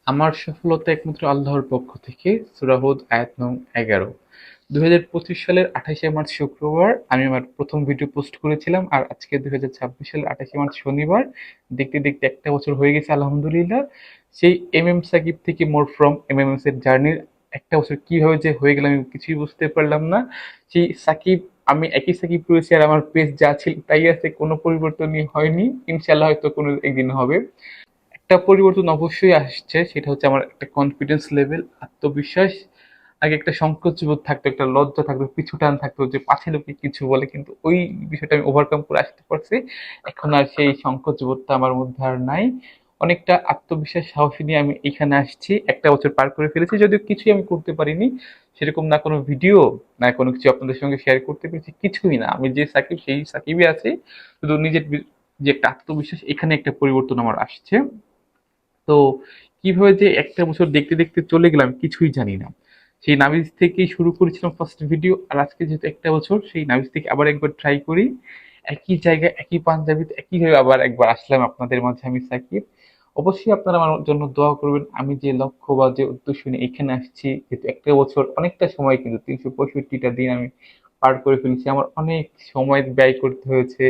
আমার সফলতা একমাত্র আল্লাহর পক্ষ থেকে। সূরা হুদ আয়াত নং 11। 2025 সালের 28শে মার্চ শুক্রবার আমি আমার প্রথম ভিডিও পোস্ট করেছিলাম, আর আজকে 2026 সালের 28শে মার্চ শনিবার। দেখতে দেখতে একটা বছর হয়ে গেছে আলহামদুলিল্লাহ। সেই সাকিব থেকে মোর ফ্রম এস এর জার্নির একটা বছর কিভাবে যে হয়ে গেল আমি কিছুই বুঝতে পারলাম না। সেই সাকিব, আমি একই সাকিব রয়েছি, আর আমার পেজ যা ছিল তাই আছে, কোনো পরিবর্তনই হয়নি। ইনশাল্লাহ হয়তো কোনো একদিন হবে। একটা পরিবর্তন অবশ্যই আসছে, সেটা হচ্ছে আমার একটা কনফিডেন্স লেভেল, আত্মবিশ্বাস। আগে একটা সংকোচ বোধ থাকতো, একটা লজ্জা থাকতো, পিছু টান থাকতো যে পাছে লোকে কিছু বলে, কিন্তু ওই বিষয়টা আমি ওভারকাম করে আসতে পারছি। এখন আর সেই সংকোচ বোধটা আমার মধ্যে আর নাই। অনেকটা আত্মবিশ্বাস সাহসী নিয়ে আমি এখানে আসছি, একটা বছর পার করে ফেলেছি, যদিও কিছুই আমি করতে পারিনি সেরকম, না কোনো ভিডিও, না কোনো কিছু আপনাদের সঙ্গে শেয়ার করতে পেরেছি, কিছুই না। আমি যে সাকিব সেই সাকিবই আছি, শুধু নিজের যে একটা আত্মবিশ্বাস, এখানে একটা পরিবর্তন আমার আসছে। তো কিভাবে যে একটা বছর দেখতে দেখতে চলে গেলাম কিছুই জানি না। সেই নাভিজ থেকেই শুরু করেছিলাম ফার্স্ট ভিডিও, আর আজকে যেহেতু একটা বছর, সেই নাভিজ থেকে আবার একবার ট্রাই করি। একই জায়গায় একই পাঞ্জাবিতে একইভাবে আবার একবার আসলাম আপনাদের মাঝে আমি সাকিব। অবশ্যই আপনারা আমার জন্য দোয়া করবেন। আমি যে লক্ষ্য বা যে উদ্দেশ্য নিয়ে এখানে আসছি, যেহেতু একটা বছর অনেকটা সময়, কিন্তু 365টা দিন আমি পার করে ফেলেছি, আমার অনেক সময় ব্যয় করতে হয়েছে।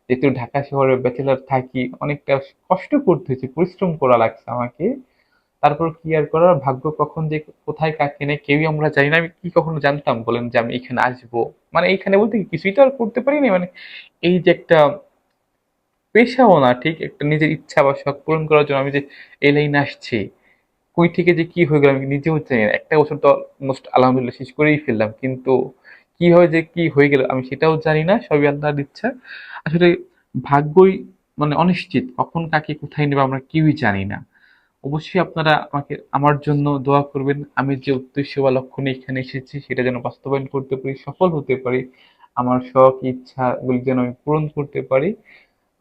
যেহেতু ঢাকা শহরে ব্যাচেলার থাকি, অনেকটা কষ্ট করতে হয়েছে, পরিশ্রম করা লাগছে আমাকে। তারপর কি আর করার, ভাগ্য কখন যে কোথায় কাকে নেয় কেউই আমরা জানি না। আমি কি কখনো জানতাম বলেন যে আমি এখানে আসবো? মানে এইখানে বলতে কি, কিছুই তো আর করতে পারিনি। মানে এই যে একটা পেশাও না ঠিক, একটা নিজের ইচ্ছা বা শখ পূরণ করার জন্য আমি যে এই লাইনে আসছি, কই থেকে যে কি হয়ে গেল আমি নিজেও জানি না। একটা বছর তো অলমোস্ট আলহামদুলিল্লাহ শেষ করেই ফেললাম, কিন্তু কিভাবে যে কি হয়ে গেল আমি সেটাও জানি না, সবই আল্লাহর ইচ্ছা। আসলে ভাগ্যই মানে অনিশ্চিত, কখন কাকে কোথায় নেবে আমরা কেউই জানি না। অবশ্যই আপনারা আমাকে আমার জন্য দোয়া করবেন। আমি যে উদ্দেশ্য বা লক্ষ্য নিয়ে এখানে এসেছি সেটা যেন বাস্তবায়ন করতে পারি, সফল হতে পারি। আমার শখ ইচ্ছা গুলি যেন আমি পূরণ করতে পারি।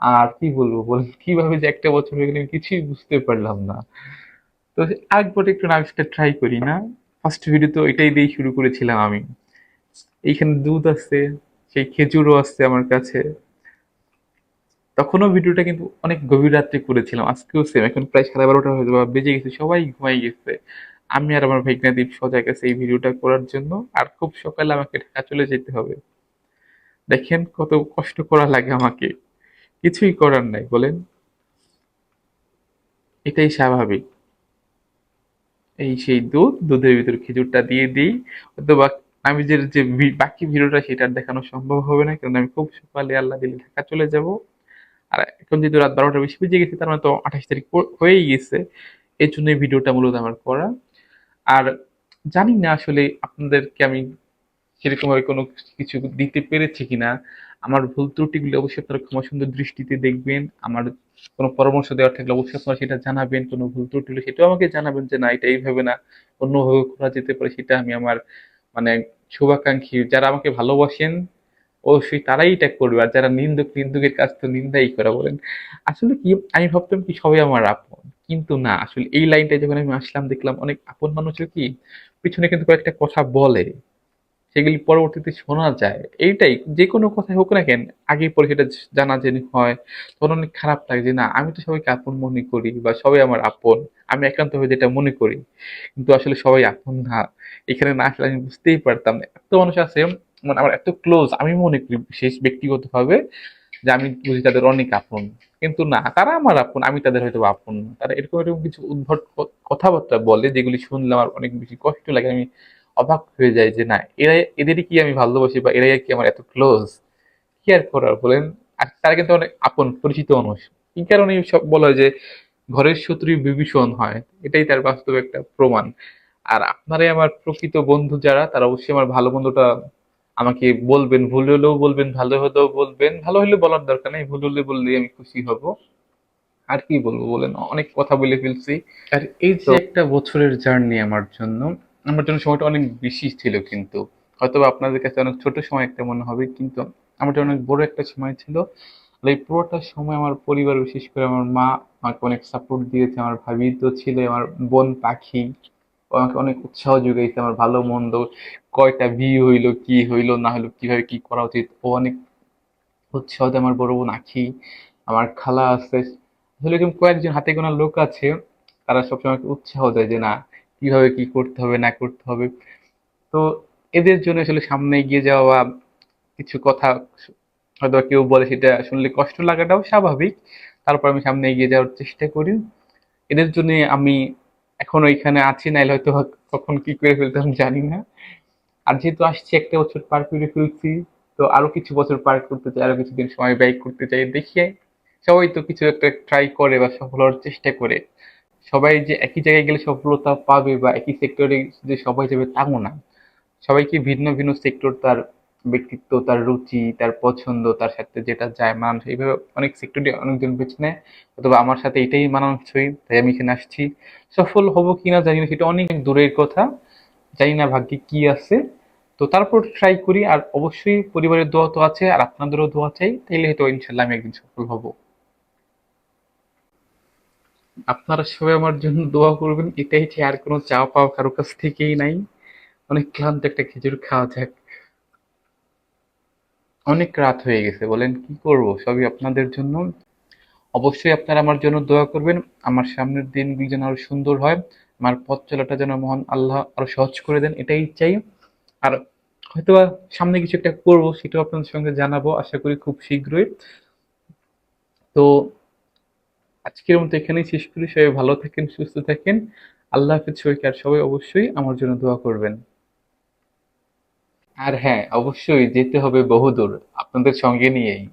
আর কি বলবো বলেন, কিভাবে যে একটা বছর হয়ে গেল আমি কিছুই বুঝতে পারলাম না। তো আরেকবার একটু নাচটা ট্রাই করি না? ফার্স্ট ভিডিও তো এটাই দিয়ে শুরু করেছিলাম আমি। এইখানে দুধ আছে, সেই খেজুরও আছে আমার কাছে। তখনও ভিডিওটা কিন্তু অনেক গভীর রাত্রে করেছিলাম, আজকেও সেম। এখন প্রায় 12:30 হয়তো বা বেজে গেছে, সবাই ঘুমাই গেছে। আমি আর আমার ভাইগনা দীপ সজাগ আছে এই ভিডিওটা করার জন্য। আর খুব সকালে আমাকে ঢাকা চলে যেতে হবে। দেখেন কত কষ্ট করা লাগে আমাকে, কিছুই করার নাই বলেন, এটাই স্বাভাবিক। এই সেই দুধ, দুধের ভিতর খেজুরটা দিয়ে দিই। অথবা আমি যে বাকি ভিডিওটা সেটা আর দেখানো সম্ভব হবে না, কারণ আমি খুব সকালে আল্লাহ দিলে ঢাকা চলে যাব। আর এখন যেহেতু রাত 12টা বেশি বেজে গেছে, তার মানে তো 28 তারিখ হয়েই গেছে। এই জন্য এই ভিডিওটা মূলত আমার করা। আর জানি না আসলে আপনাদেরকে আমি সেরকম ভাবে কোনো কিছু দিতে পেরেছি কিনা। আমার ভুল ত্রুটিগুলো অবশ্যই আপনারা ক্ষমা সুন্দর দৃষ্টিতে দেখবেন। আমার কোনো পরামর্শ দেওয়ার থাকলে অবশ্যই আপনারা সেটা জানাবেন। কোনো ভুল ত্রুটি হলে সেটাও আমাকে জানাবেন যে না, এটা এইভাবে না, অন্যভাবে করা যেতে পারে। সেটা আমি আমার মানে শুভাকাঙ্ক্ষী যারা আমাকে ভালোবাসেন অবশ্যই তারাই এটা করবে। আর যারা নিন্দুক, নিন্দুকের কাজ তো নিন্দাই করা বলেন। আসলে কি, আমি ভাবতাম কি সবাই আমার আপন, কিন্তু না, আসলে এই লাইনটা যখন আমি আসলাম দেখলাম অনেক আপন মানুষও কি পিছনে কিন্তু কয়েকটা কথা বলে, সেগুলি পরবর্তীতে শোনা যায়। এইটাই, যে কোনো কথাই হোক না কেন, আগে পরে সেটা জানা জেনে হয়, তখন অনেক খারাপ লাগে যে না, আমি তো সবাইকে আপন মনে করি বা সবাই আমার আপন, আমি একান্ত ভাবে যেটা মনে করি, কিন্তু আসলে সবাই আপন না। এখানে না আসলে আমি বুঝতেই পারতাম না, এত মানুষ আছে মানে আমার এত ক্লোজ, আমি মনে করি বিশেষ ব্যক্তিগত ভাবে যে আমি বুঝি তাদের অনেক আপন, কিন্তু না, তারা আমার আপন, আমি তাদের হয়তো আপন না। তারা এরকম এরকম কিছু উদ্ভট কথাবার্তা বলে, যেগুলি শুনলে আমার অনেক বেশি কষ্ট লাগে। আমি অবাক হয়ে যাই যে না, এদেরই কি আমি ভালোবাসি, বা এরাই কি আমার এত ক্লোজ? কি আর করার বলেন। আর তারা কিন্তু অনেক আপন পরিচিত মানুষ। এই কারণে সব বলা হয় যে ঘরের শত্রু বিভীষণ হয়, এটাই তার বাস্তব একটা প্রমাণ। আর আপনারাই আমার প্রকৃত বন্ধু যারা, তারা অবশ্যই আমার ভালো বন্ধুটা আমাকে বলবেন, ভুল হলেও বলবেন, ভালো হলেও বলবেন। ভালো হলে বলার দরকার নেই, ভুল হলে বললেই আমি খুশি হব। আর কি বলবো বলেন, অনেক কথা বলে ফেলছি। আর এই যে তো একটা বছরের জার্নি আমার জন্য সময়টা অনেক বেশি ছিল, কিন্তু হয়তো বা আপনাদের কাছে অনেক ছোট সময় একটা মনে হবে, কিন্তু আমার জন্য অনেক বড় একটা সময় ছিল। আর এই পুরোটা সময় আমার পরিবার, বিশেষ করে আমার মা আমাকে অনেক সাপোর্ট দিয়েছে। আমার ভাবি তো ছিল, আমার বোন পাখি, ও আমাকে অনেক উৎসাহ যোগাইছে আমার ভালো মন্দ, কয়টা বিয়ে হইলো, কি হইলো না হইলো, কিভাবে কি করা উচিত, ও অনেক উৎসাহ দেয়। আমার বড় বোন আখি, আমার খালা আছে, আসলে এরকম কয়েকজন হাতে গোনা লোক আছে, তারা সবসময় আমাকে উৎসাহ দেয় যে না, কিভাবে কি করতে হবে না করতে হবে। তো এদের জন্য আসলে সামনে এগিয়ে যাওয়া বা কিছু কথা হয়তো কেউ বলে সেটা শুনলে কষ্ট লাগাটাও স্বাভাবিক। তারপর আমি সামনে এগিয়ে যাওয়ার চেষ্টা করি। এদের জন্য আমি এখনো এখানে আছি, নাইলে হয়তো কখন কি করে ফেলতাম জানি না। আর যেহেতু আসছি, একটা বছর পার করে ফেলছি, তো আরো কিছু বছর পার করতে চাই, আরো কিছুদিন সময় ব্যয় করতে চাই। দেখি, সবাই তো কিছু একটা ট্রাই করে বা সফল হওয়ার চেষ্টা করে। সবাই যে একই জায়গায় গেলে সফলতা পাবে বা একই সেক্টরে যে সবাই যাবে তাও না। সবাইকে ভিন্ন ভিন্ন সেক্টর, তার ব্যক্তিত্ব, তার রুচি, তার পছন্দ, তার সাথে যেটা যায় মানুষ, এইভাবে অনেক সেক্টরে অনেকজন বেছে নেয়। অথবা আমার সাথে এটাই মানানসই, তাই আমি এখানে আসছি। সফল হব কিনা জানি না, সেটা অনেক দূরের কথা। জানি না ভাগ্যে কি আছে। তো তারপর ট্রাই করি। আর অবশ্যই পরিবারের দোয়া তো আছে, আর আপনাদেরও দোয়া চাই, তাইলে হয়তো ইনশাল্লাহ আমি একদিন সফল হব। আপনারা সবাই আমার জন্য দোয়া করবেন, এটাই চাই, আর কোনো চাওয়া পাওয়া কারো কাছ থেকেই নাই। অনেক ক্লান্ত, একটা খেজুর খাওয়া যাক। অনেক রাত হয়ে গেছে, বলেন কি করব, সবই আপনাদের জন্য। অবশ্যই আপনারা আমার জন্য দোয়া করবেন। আমার সামনের দিনগুলি যেন আরো সুন্দর হয়, আমার পথ চলাটা যেন মহান আল্লাহ আরো সহজ করে দেন, এটাই চাই। আর হয়তোবা সামনে কিছু একটা করবো, সেটাও আপনাদের সঙ্গে জানাবো আশা করি খুব শীঘ্রই। তো আজকের মতো এখানেই শেষ করি। সবাই ভালো থাকেন, সুস্থ থাকেন। আল্লাহ হাফেজ সবাইকে। আর সবাই অবশ্যই আমার জন্য দোয়া করবেন। আর হ্যাঁ, অবশ্যই যেতে হবে বহুদূর, আপনাদের সঙ্গে নিয়েই।